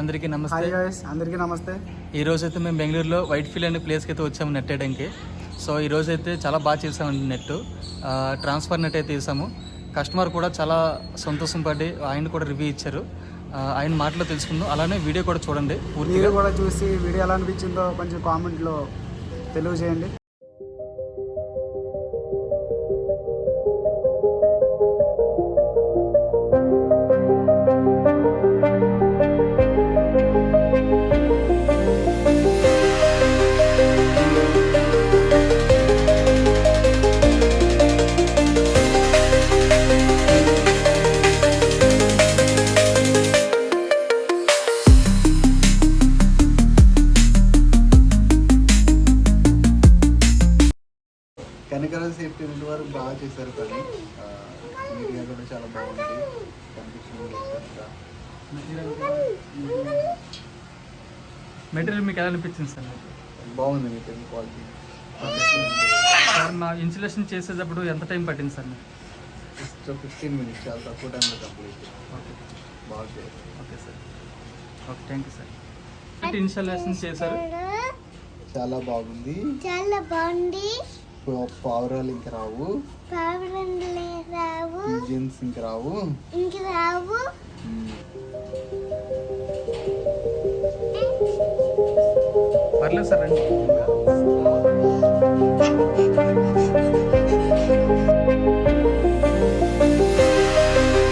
అందరికీ నమస్తే. Hi guys, అందరికీ నమస్తే. ఈరోజు అయితే మేము బెంగళూరులో వైట్ ఫీల్డ్ అనే ప్లేస్కి అయితే వచ్చాము నెట్ వేయడానికి. సో ఈరోజు అయితే చాలా బాగా చేసామండి నెట్. ట్రాన్స్ఫర్ నెట్ అయితే వేసాము. కస్టమర్ కూడా చాలా సంతోషం పడి ఆయన కూడా రివ్యూ ఇచ్చారు. ఆయన మాటలో తెలుసుకుందాం. అలానే వీడియో కూడా చూడండి. మీరు కూడా చూసి వీడియో ఎలా అనిపించిందో కొంచెం కామెంట్లో తెలియజేయండి. కనికరం సేఫ్టీ రెండు వరకు బాగా చేశారు. కానీ మీడియా కూడా చాలా బాగుంది. మెటీరియల్ మీకు ఎలా అనిపించింది సార్? బాగుంది మెటీరియల్ క్వాలిటీ. సార్ మా ఇన్సులేషన్ చేసేటప్పుడు ఎంత టైం పట్టింది సార్? జస్ట్ 15 minutes, చాలా తక్కువ టైంలో కంప్లీట్. ఓకే, బాగా చేయాలి. Okay sir. Okay, thank you sir. Installation చేశారు, చాలా బాగుంది. పావురాలు ఇంక రావు, ఇంజిన్స్ ఇంక రావు. పర్లేదు సార్ రండి.